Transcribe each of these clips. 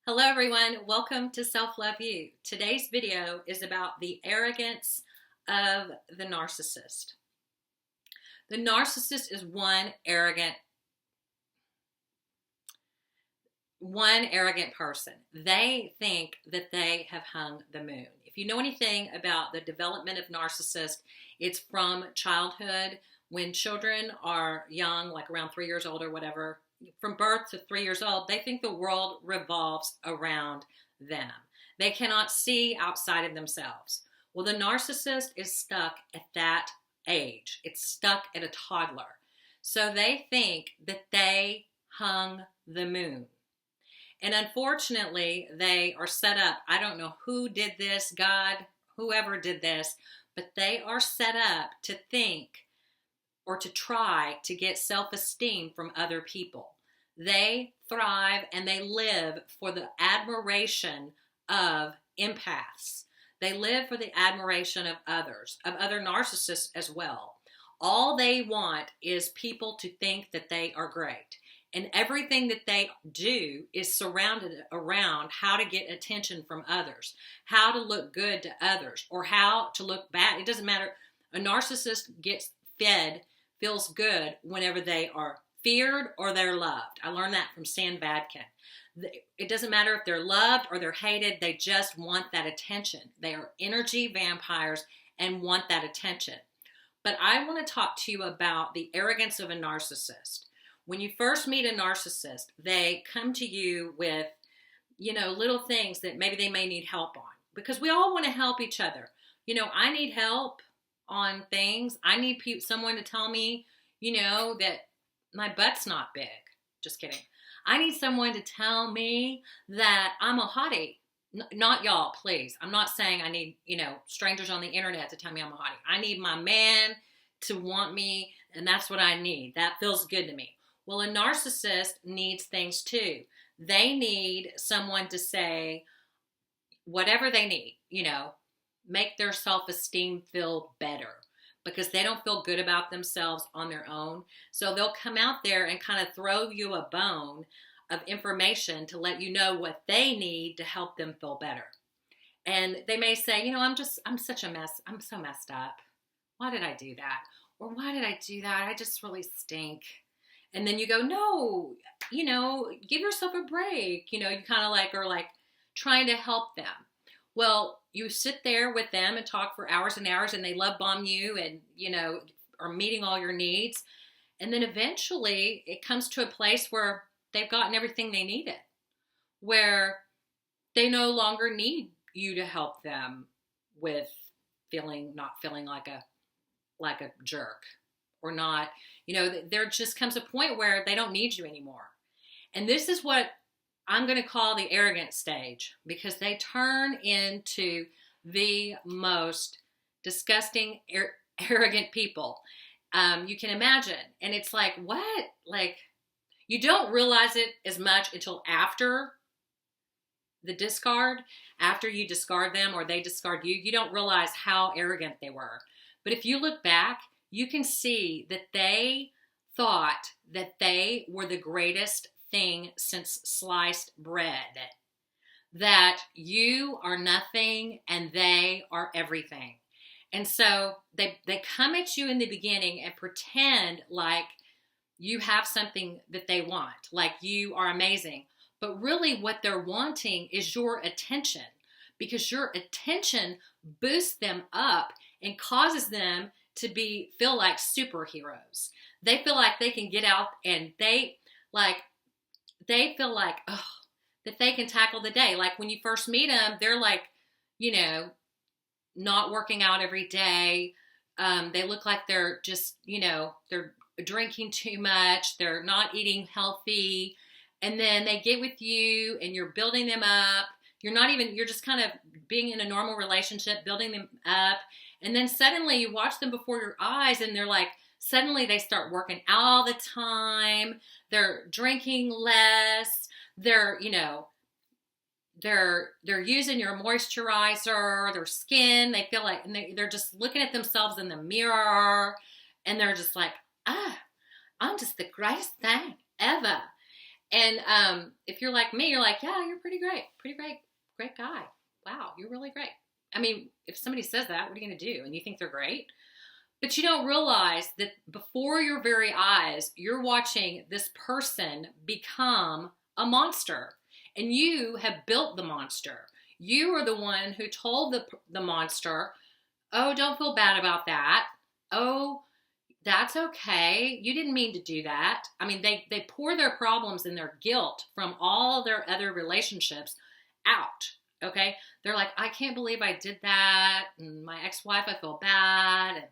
Hello everyone, welcome to Self Love You. Today's video is about the arrogance of the narcissist. The narcissist is one arrogant person. They think that they have hung the moon. If you know anything about the development of narcissists, it's from childhood. When children are young, like around 3 years old or whatever, from birth to 3 years old, they think the world revolves around them. They cannot see outside of themselves. Well, the narcissist is stuck at that age. It's stuck at a toddler. So they think that they hung the moon. And unfortunately, they are set up. I don't know who did this, God, whoever did this, but they are set up to think or to try to get self-esteem from other people. They thrive and they live for the admiration of empaths. They live for the admiration of others, of other narcissists as well. All they want is people to think that they are great. And everything that they do is surrounded around how to get attention from others, how to look good to others, or how to look bad. It doesn't matter. A narcissist gets fed, feels good whenever they are feared or they're loved. I learned that from Stan Badkin. It doesn't matter if they're loved or they're hated. They just want that attention. They are energy vampires and want that attention. But I want to talk to you about the arrogance of a narcissist. When you first meet a narcissist, they come to you with, little things that maybe they may need help on. Because we all want to help each other. I need help on things. I need someone to tell me, that my butt's not big. Just kidding. I need someone to tell me that I'm a hottie. Not y'all, please. I'm not saying I need, strangers on the internet to tell me I'm a hottie. I need my man to want me, and that's what I need. That feels good to me. Well, a narcissist needs things too. They need someone to say whatever they need, make their self-esteem feel better because they don't feel good about themselves on their own. So they'll come out there and kind of throw you a bone of information to let you know what they need to help them feel better. And they may say, I'm such a mess. I'm so messed up. Why did I do that? Or why did I do that? I just really stink. And then you go, no, give yourself a break. You kind of are trying to help them. Well, you sit there with them and talk for hours and hours and they love bomb you and, are meeting all your needs. And then eventually it comes to a place where they've gotten everything they needed, where they no longer need you to help them with not feeling like a jerk. Or not, there just comes a point where they don't need you anymore. And this is what I'm going to call the arrogant stage because they turn into the most disgusting, arrogant people you can imagine. And it's like, what? You don't realize it as much until after the discard, after you discard them or they discard you. You don't realize how arrogant they were. But if you look back, you can see that they thought that they were the greatest thing since sliced bread. That you are nothing and they are everything. And so they come at you in the beginning and pretend like you have something that they want, like you are amazing. But really what they're wanting is your attention because your attention boosts them up and causes them to feel like superheroes. They feel like they can get out and they feel like, that they can tackle the day. Like when you first meet them, they're not working out every day. They look like they're just, they're drinking too much. They're not eating healthy. And then they get with you and you're building them up. You're just kind of being in a normal relationship, building them up. And then suddenly you watch them before your eyes and suddenly they start working out all the time. They're drinking less. They're using your moisturizer, their skin. They feel like, and they're just looking at themselves in the mirror and they're just like, I'm just the greatest thing ever. And if you're like me, you're like, yeah, you're pretty great, great guy. Wow, you're really great. I mean, if somebody says that, what are you going to do? And you think they're great? But you don't realize that before your very eyes, you're watching this person become a monster. And you have built the monster. You are the one who told the monster, oh, don't feel bad about that. Oh, that's okay. You didn't mean to do that. I mean, they pour their problems and their guilt from all their other relationships out. Okay. They're like, I can't believe I did that. And my ex-wife, I feel bad. And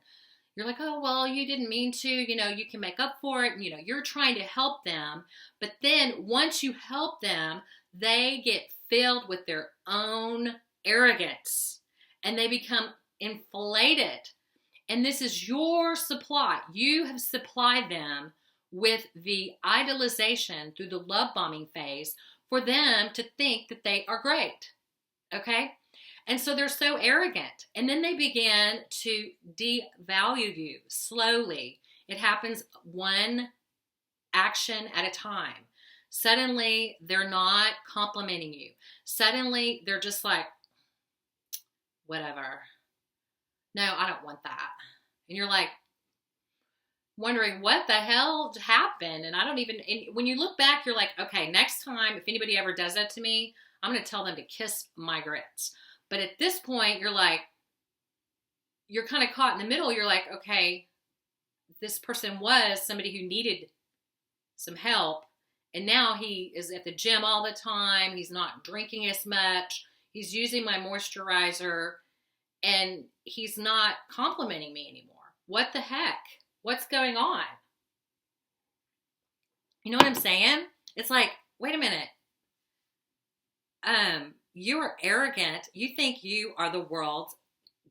you're like, oh, well, you didn't mean to, you can make up for it. And, you're trying to help them. But then once you help them, they get filled with their own arrogance and they become inflated. And this is your supply. You have supplied them with the idolization through the love bombing phase for them to think that they are great. Okay? And so they're so arrogant. And then they begin to devalue you slowly. It happens one action at a time. Suddenly, they're not complimenting you. Suddenly, they're just like, whatever. No, I don't want that. And you're like wondering what the hell happened. And when you look back, you're like, okay, next time, if anybody ever does that to me, I'm going to tell them to kiss my grits. But at this point, you're kind of caught in the middle. You're like, okay, this person was somebody who needed some help. And now he is at the gym all the time. He's not drinking as much. He's using my moisturizer. And he's not complimenting me anymore. What the heck? What's going on? You know what I'm saying? It's like, wait a minute. You are arrogant. You think you are the world's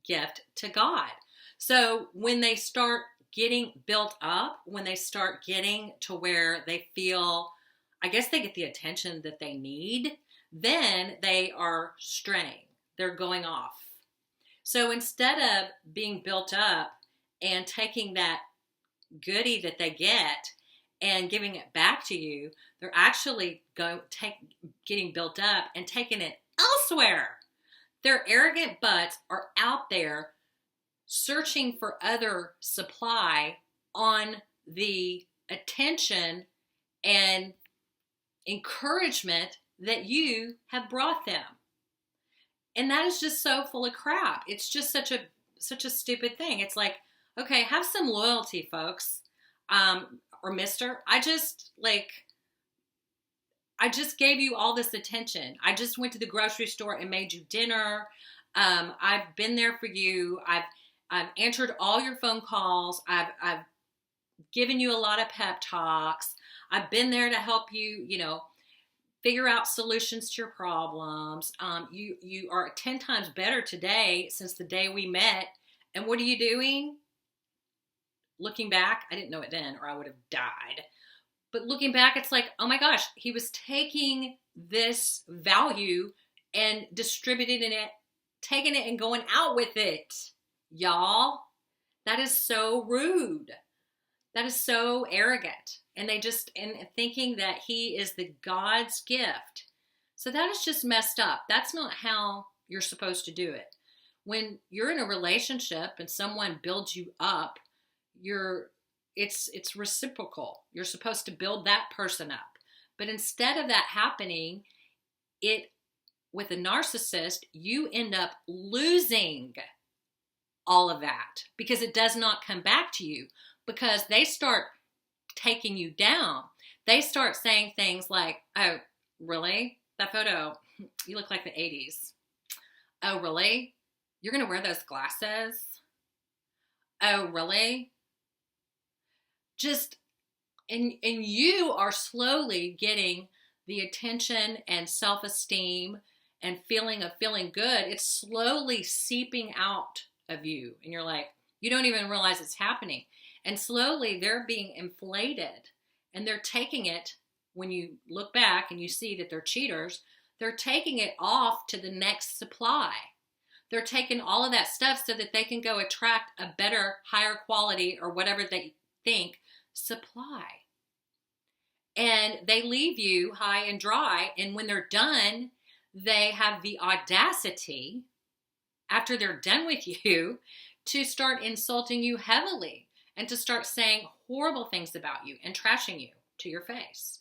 gift to God. So when they start getting built up, when they start getting to where they feel, I guess they get the attention that they need, then they are straying. They're going off. So instead of being built up and taking that goodie that they get and giving it back to you, they're actually getting built up and taking it elsewhere. Their arrogant butts are out there searching for other supply on the attention and encouragement that you have brought them. And that is just so full of crap. It's just such a stupid thing. It's like, okay, have some loyalty, folks. Or mister, I just gave you all this attention. I just went to the grocery store and made you dinner. I've been there for you. I've answered all your phone calls. I've given you a lot of pep talks. I've been there to help you, figure out solutions to your problems. You are 10 times better today since the day we met. And what are you doing? Looking back, I didn't know it then or I would have died. But looking back, it's like, oh my gosh, he was taking this value and distributing it, taking it and going out with it. Y'all, that is so rude. That is so arrogant. And and thinking that he is the God's gift. So that is just messed up. That's not how you're supposed to do it. When you're in a relationship and someone builds you up, it's reciprocal. You're supposed to build that person up. But instead of that happening, with a narcissist, you end up losing all of that because it does not come back to you, because they start taking you down. They start saying things like, oh, really? That photo, you look like the 80s. Oh, really? You're going to wear those glasses? Oh, really? And you are slowly getting the attention and self-esteem and feeling of feeling good. It's slowly seeping out of you. And you're like, you don't even realize it's happening. And slowly they're being inflated and they're taking it, when you look back and you see that they're cheaters, they're taking it off to the next supply. They're taking all of that stuff so that they can go attract a better, higher quality or whatever they think supply. and they leave you high and dry. And when they're done, they have the audacity, after they're done with you, to start insulting you heavily and to start saying horrible things about you and trashing you to your face.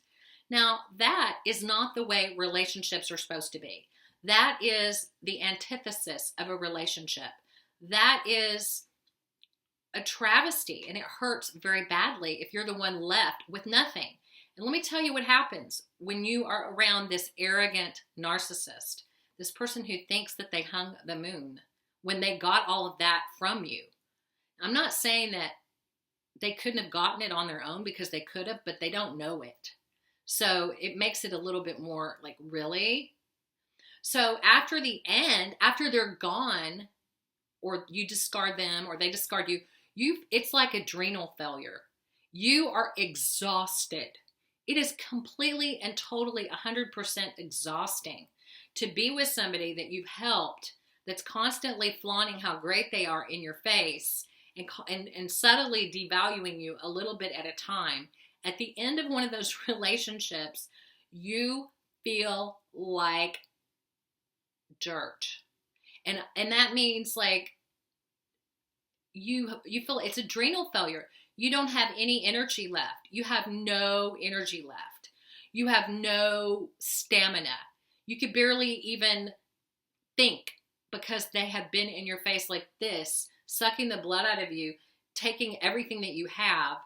Now, that is not the way relationships are supposed to be. That is the antithesis of a relationship. That is a travesty, and it hurts very badly if you're the one left with nothing. And let me tell you what happens when you are around this arrogant narcissist, this person who thinks that they hung the moon when they got all of that from you. I'm not saying that they couldn't have gotten it on their own, because they could have, but they don't know it. So it makes it a little bit more like, really? So after the end, after they're gone, or you discard them or they discard you, it's like adrenal failure. You are exhausted. It is completely and totally 100% exhausting to be with somebody that you've helped, that's constantly flaunting how great they are in your face and subtly devaluing you a little bit at a time. At the end of one of those relationships, you feel like dirt. And that means like you feel it's adrenal failure. You don't have any energy left. You have no energy left. You have no stamina. You could barely even think, because they have been in your face like this, sucking the blood out of you, taking everything that you have,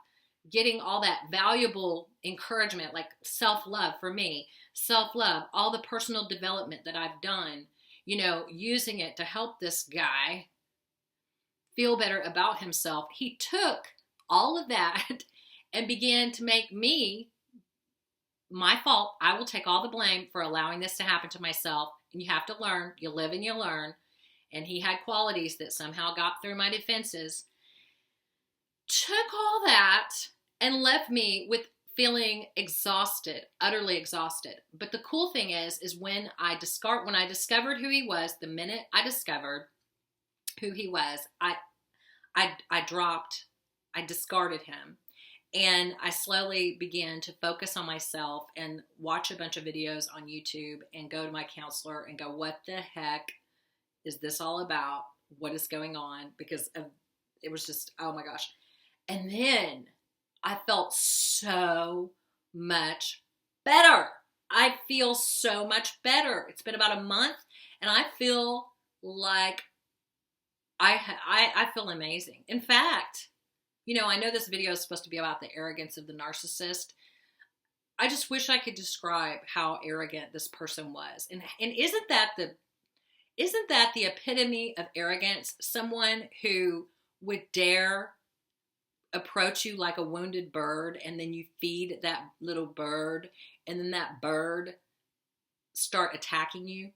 getting all that valuable encouragement, like self-love for me, self-love, all the personal development that I've done, using it to help this guy feel better about himself. He took all of that and began to make me, my fault. I will take all the blame for allowing this to happen to myself. And you have to learn. You live and you learn. And he had qualities that somehow got through my defenses. Took all that and left me with feeling exhausted, utterly exhausted. But the cool thing is when I discovered who he was, the minute I discovered who he was, I discarded him. And I slowly began to focus on myself and watch a bunch of videos on YouTube and go to my counselor and go, what the heck is this all about? What is going on? Because it was just, oh my gosh. And then I felt so much better. I feel so much better. It's been about a month and I feel like I feel amazing. In fact, I know this video is supposed to be about the arrogance of the narcissist. I just wish I could describe how arrogant this person was. And isn't that the epitome of arrogance? Someone who would dare approach you like a wounded bird, and then you feed that little bird, and then that bird start attacking you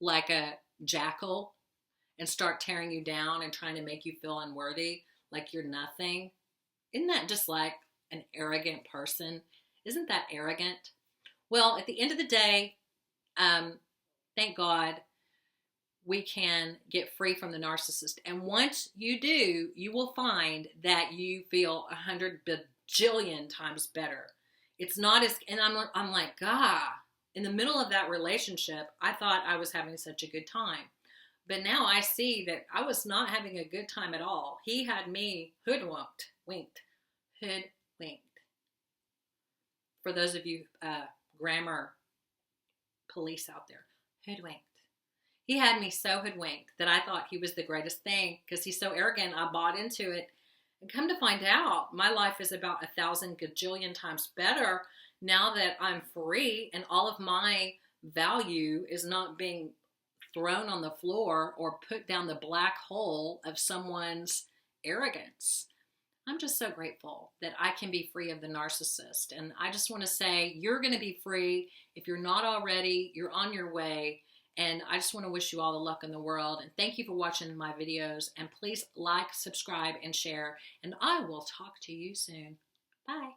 like a jackal and start tearing you down and trying to make you feel unworthy, like you're nothing. Isn't that just like an arrogant person? Isn't that arrogant? Well, at the end of the day, thank God we can get free from the narcissist. And once you do, you will find that you feel 100 bajillion times better. It's not as, and I'm like, God, in the middle of that relationship, I thought I was having such a good time. But now I see that I was not having a good time at all. He had me hoodwinked. For those of you grammar police out there, hoodwinked. He had me so hoodwinked that I thought he was the greatest thing because he's so arrogant. I bought into it. And come to find out, my life is about 1,000 gajillion times better now that I'm free and all of my value is not being thrown on the floor or put down the black hole of someone's arrogance. I'm just so grateful that I can be free of the narcissist. And I just want to say, you're going to be free. If you're not already, you're on your way. And I just want to wish you all the luck in the world. And thank you for watching my videos. And please like, subscribe, and share. And I will talk to you soon. Bye.